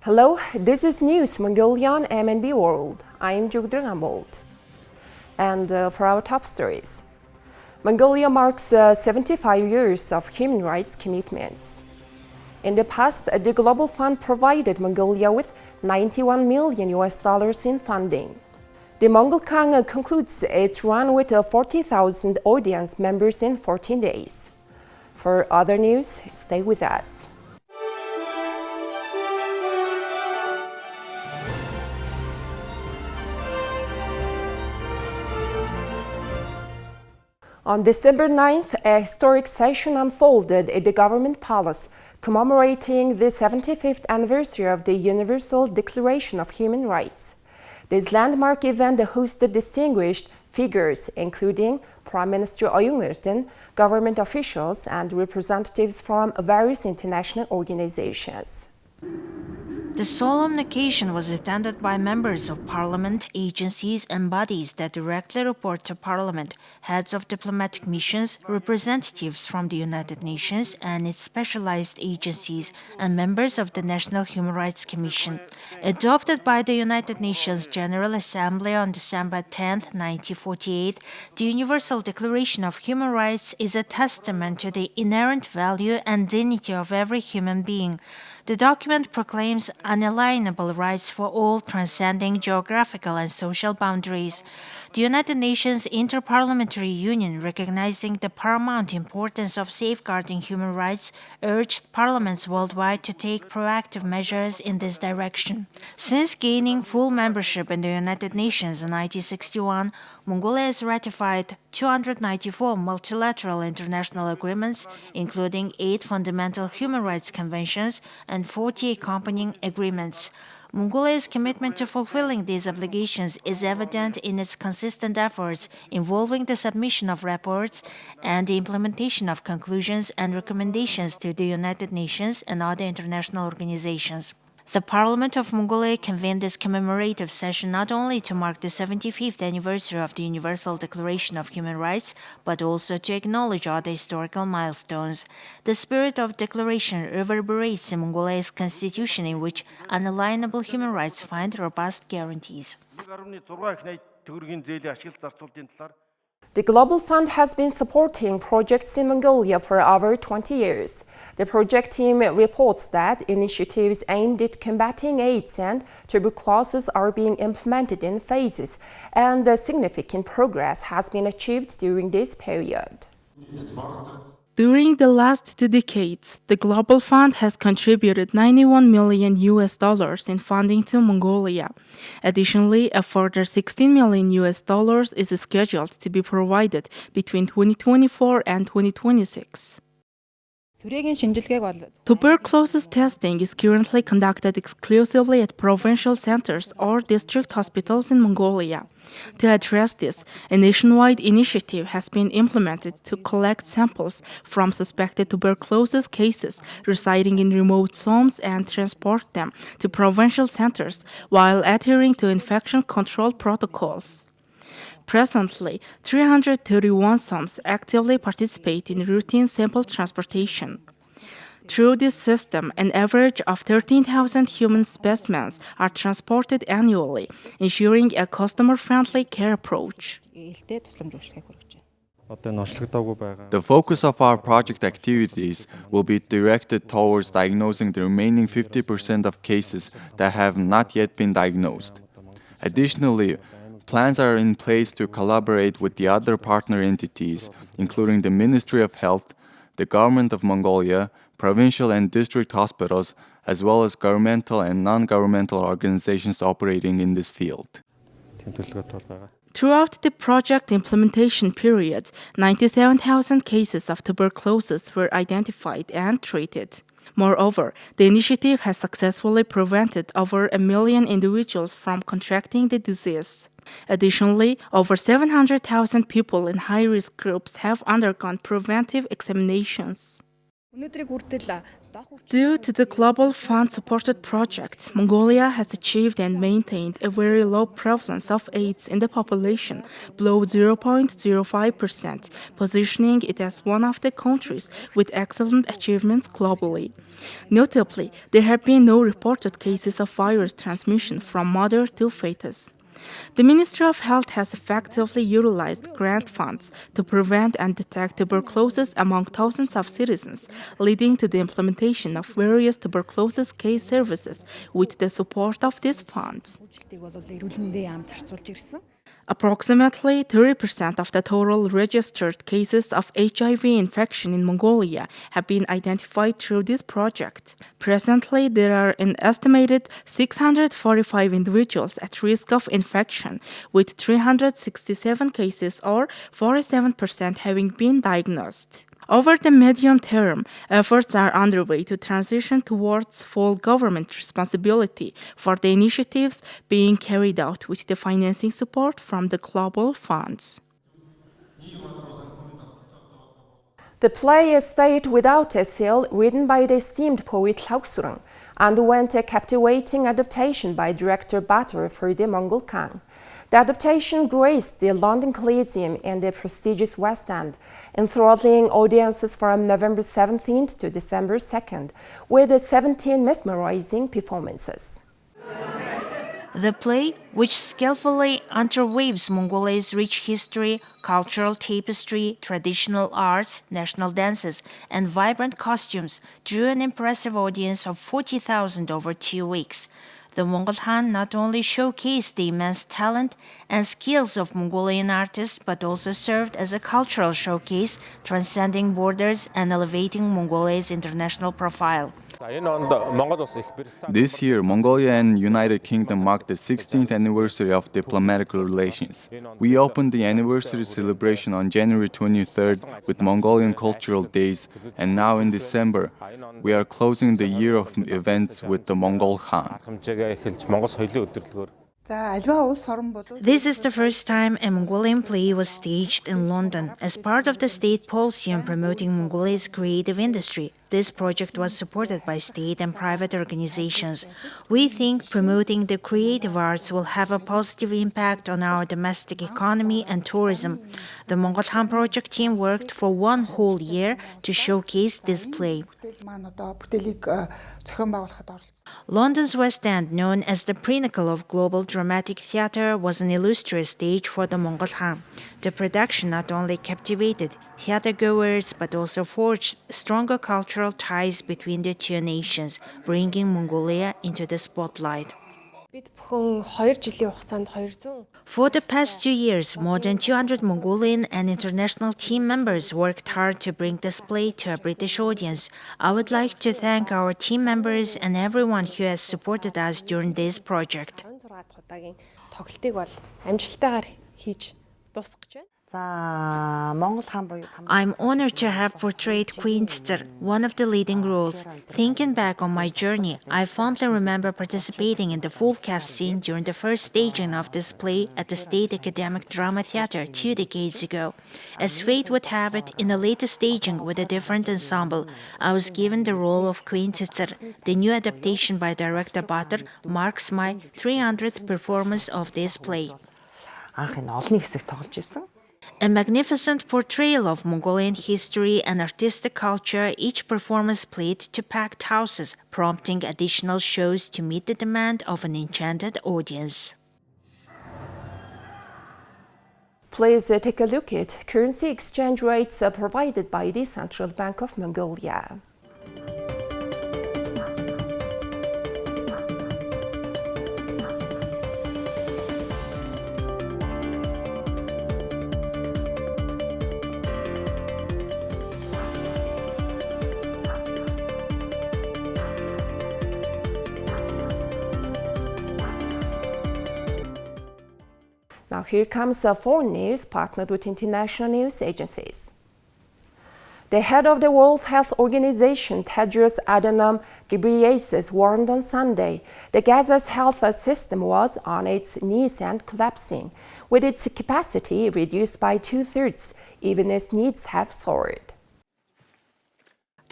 Hello, this is News Mongolian MNB World. I am Jugdranbold. And for our top stories, Mongolia marks 75 years of human rights commitments. In the past, the Global Fund provided Mongolia with $91 million in funding. The Mongol Khan concludes its run with 40,000 audience members in 14 days. For other news, stay with us. On December 9th, a historic session unfolded at the Government Palace, commemorating the 75th anniversary of the Universal Declaration of Human Rights. This landmark event hosted distinguished figures, including Prime Minister Oyun-Erdene, government officials, and representatives from various international organizations. The solemn occasion was attended by members of parliament, agencies and bodies that directly report to parliament, heads of diplomatic missions, representatives from the United Nations and its specialized agencies, and members of the National Human Rights Commission. Adopted by the United Nations General Assembly on December 10, 1948, the Universal Declaration of Human Rights is a testament to the inherent value and dignity of every human being. The document proclaims unalienable rights for all, transcending geographical and social boundaries. The United Nations Interparliamentary Union, recognizing the paramount importance of safeguarding human rights, urged parliaments worldwide to take proactive measures in this direction. Since gaining full membership in the United Nations in 1961, Mongolia has ratified 294 multilateral international agreements, including 8 fundamental human rights conventions and 40 accompanying agreements. Mongolia's commitment to fulfilling these obligations is evident in its consistent efforts involving the submission of reports and the implementation of conclusions and recommendations to the United Nations and other international organizations. The Parliament of Mongolia convened this commemorative session not only to mark the 75th anniversary of the Universal Declaration of Human Rights, but also to acknowledge other historical milestones. The spirit of declaration reverberates in Mongolia's constitution, in which unalienable human rights find robust guarantees. The Global Fund has been supporting projects in Mongolia for over 20 years. The project team reports that initiatives aimed at combating AIDS and tuberculosis are being implemented in phases, and significant progress has been achieved during this period. During the last 2 decades, the Global Fund has contributed $91 million in funding to Mongolia. Additionally, a further $16 million is scheduled to be provided between 2024 and 2026. Tuberculosis testing is currently conducted exclusively at provincial centers or district hospitals in Mongolia. To address this, a nationwide initiative has been implemented to collect samples from suspected tuberculosis cases residing in remote zones and transport them to provincial centers while adhering to infection control protocols. Presently, 331 SOMs actively participate in routine sample transportation. Through this system, an average of 13,000 human specimens are transported annually, ensuring a customer-friendly care approach. The focus of our project activities will be directed towards diagnosing the remaining 50% of cases that have not yet been diagnosed. Additionally, plans are in place to collaborate with the other partner entities, including the Ministry of Health, the Government of Mongolia, provincial and district hospitals, as well as governmental and non-governmental organizations operating in this field. Throughout the project implementation period, 97,000 cases of tuberculosis were identified and treated. Moreover, the initiative has successfully prevented over 1 million individuals from contracting the disease. Additionally, over 700,000 people in high-risk groups have undergone preventive examinations. Due to the Global Fund-supported project, Mongolia has achieved and maintained a very low prevalence of AIDS in the population, below 0.05%, positioning it as one of the countries with excellent achievements globally. Notably, there have been no reported cases of virus transmission from mother to fetus. The Ministry of Health has effectively utilized grant funds to prevent and detect tuberculosis among thousands of citizens, leading to the implementation of various tuberculosis case services with the support of these funds. Approximately 30% of the total registered cases of HIV infection in Mongolia have been identified through this project. Presently, there are an estimated 645 individuals at risk of infection, with 367 cases or 47% having been diagnosed. Over the medium term, efforts are underway to transition towards full government responsibility for the initiatives being carried out with the financing support from the global funds. The play is State Without a Seal, written by the esteemed poet Lauksurang, underwent a captivating adaptation by director Bator for the Mongol Khan. The adaptation graced the London Coliseum and the prestigious West End, enthralling audiences from November 17th to December 2nd, with 17 mesmerizing performances. The play, which skillfully interweaves Mongolia's rich history, cultural tapestry, traditional arts, national dances, and vibrant costumes, drew an impressive audience of 40,000 over 2 weeks. The Mongol Khan not only showcased the immense talent and skills of Mongolian artists, but also served as a cultural showcase, transcending borders and elevating Mongolia's international profile. This year, Mongolia and United Kingdom marked the 16th anniversary of diplomatic relations. We opened the anniversary celebration on January 23rd with Mongolian Cultural Days, and now in December, we are closing the year of events with the Mongol Khan. This is the first time a Mongolian play was staged in London as part of the state policy on promoting Mongolia's creative industry. This project was supported by state and private organizations. We think promoting the creative arts will have a positive impact on our domestic economy and tourism. The Mongol Khan project team worked for 1 whole year to showcase this play. London's West End, known as the pinnacle of global dramatic theatre, was an illustrious stage for the Mongol Khan. The production not only captivated theatregoers but also forged stronger cultural ties between the two nations, bringing Mongolia into the spotlight. For the past 2 years, more than 200 Mongolian and international team members worked hard to bring this play to a British audience. I would like to thank our team members and everyone who has supported us during this project. I'm honored to have portrayed Queen Tsar, one of the leading roles. Thinking back on my journey, I fondly remember participating in the full cast scene during the first staging of this play at the State Academic Drama Theatre 2 decades ago. As fate would have it, in the latest staging with a different ensemble, I was given the role of Queen Tsar. The new adaptation by director Bator marks my 300th performance of this play. A magnificent portrayal of Mongolian history and artistic culture, each performance played to packed houses, prompting additional shows to meet the demand of an enchanted audience. Please take a look at currency exchange rates provided by the Central Bank of Mongolia. Now here comes foreign news partnered with international news agencies. The head of the World Health Organization, Tedros Adhanom Ghebreyesus, warned on Sunday that Gaza's health system was on its knees and collapsing, with its capacity reduced by 2/3, even as needs have soared.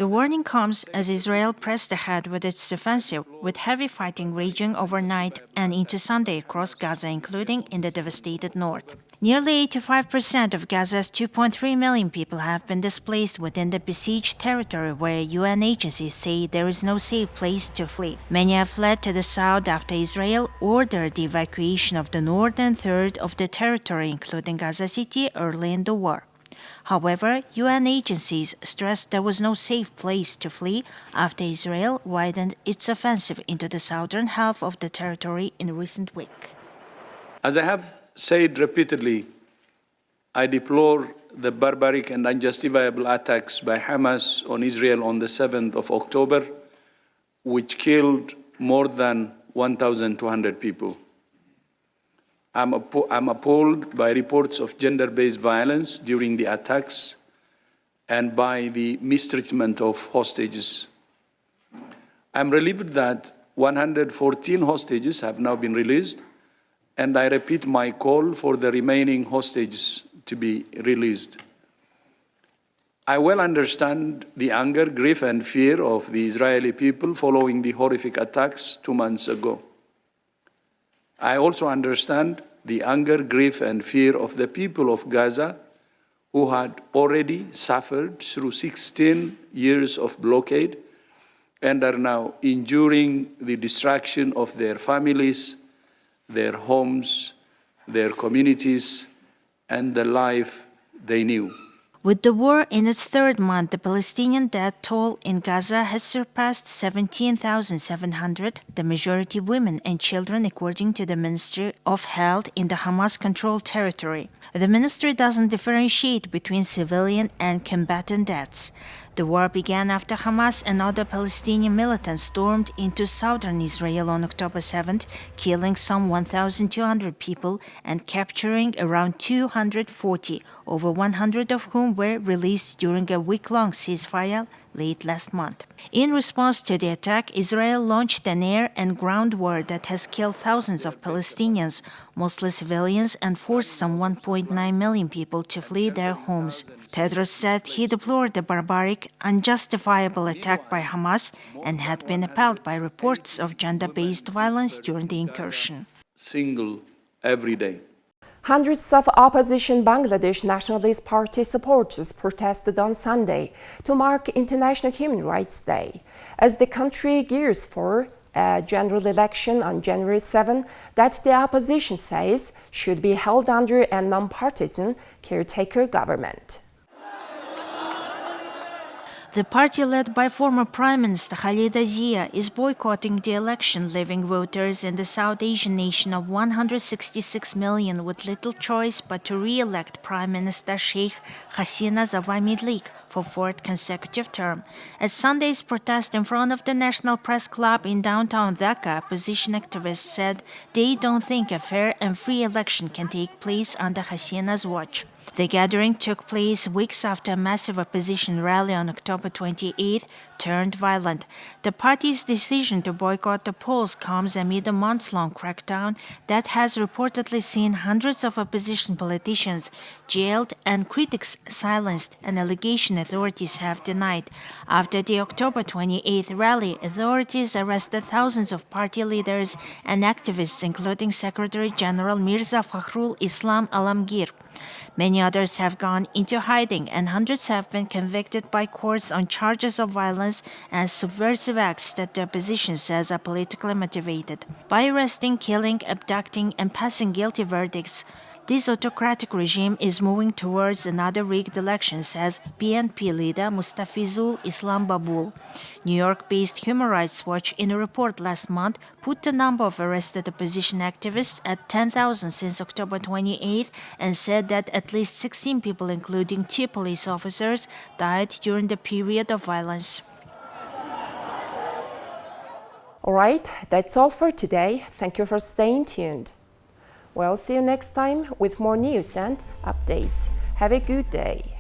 The warning comes as Israel pressed ahead with its offensive, with heavy fighting raging overnight and into Sunday across Gaza, including in the devastated north. Nearly 85% of Gaza's 2.3 million people have been displaced within the besieged territory, where UN agencies say there is no safe place to flee. Many have fled to the south after Israel ordered the evacuation of the northern third of the territory, including Gaza City, early in the war. However, UN agencies stressed there was no safe place to flee after Israel widened its offensive into the southern half of the territory in recent week. As I have said repeatedly, I deplore the barbaric and unjustifiable attacks by Hamas on Israel on the 7th of October, which killed more than 1,200 people. I'm appalled by reports of gender-based violence during the attacks and by the mistreatment of hostages. I'm relieved that 114 hostages have now been released, and I repeat my call for the remaining hostages to be released. I well understand the anger, grief, and fear of the Israeli people following the horrific attacks 2 months ago. I also understand the anger, grief, and fear of the people of Gaza who had already suffered through 16 years of blockade and are now enduring the destruction of their families, their homes, their communities, and the life they knew. With the war in its third month, the Palestinian death toll in Gaza has surpassed 17,700, the majority women and children, according to the Ministry of Health in the Hamas-controlled territory. The ministry doesn't differentiate between civilian and combatant deaths. The war began after Hamas and other Palestinian militants stormed into southern Israel on October 7th, killing some 1,200 people and capturing around 240, over 100 of whom were released during a week-long ceasefire late last month. In response to the attack, Israel launched an air and ground war that has killed thousands of Palestinians, mostly civilians, and forced some 1.9 million people to flee their homes. Tedros said he deplored the barbaric, unjustifiable attack by Hamas and had been appalled by reports of gender-based violence during the incursion. Single every day. Hundreds of opposition Bangladesh Nationalist Party supporters protested on Sunday to mark International Human Rights Day, as the country gears for a general election on January 7 that the opposition says should be held under a non-partisan caretaker government. The party led by former Prime Minister Khalida Zia is boycotting the election, leaving voters in the South Asian nation of 166 million with little choice but to re-elect Prime Minister Sheikh Hasina Zawahiri League for fourth consecutive term. At Sunday's protest in front of the National Press Club in downtown Dhaka, opposition activists said they don't think a fair and free election can take place under Hasina's watch. The gathering took place weeks after a massive opposition rally on October 28 turned violent. The party's decision to boycott the polls comes amid a months-long crackdown that has reportedly seen hundreds of opposition politicians jailed and critics silenced, an allegation authorities have denied. After the October 28 rally, authorities arrested thousands of party leaders and activists, including Secretary General Mirza Fakhrul Islam Alamgir. Many others have gone into hiding, and hundreds have been convicted by courts on charges of violence and subversive acts that the opposition says are politically motivated. By arresting, killing, abducting, and passing guilty verdicts, this autocratic regime is moving towards another rigged election, says BNP leader Mustafizul Islam Babul. New York-based Human Rights Watch, in a report last month, put the number of arrested opposition activists at 10,000 since October 28 and said that at least 16 people, including 2 police officers, died during the period of violence. All right, that's all for today. Thank you for staying tuned. We'll see you next time with more news and updates. Have a good day.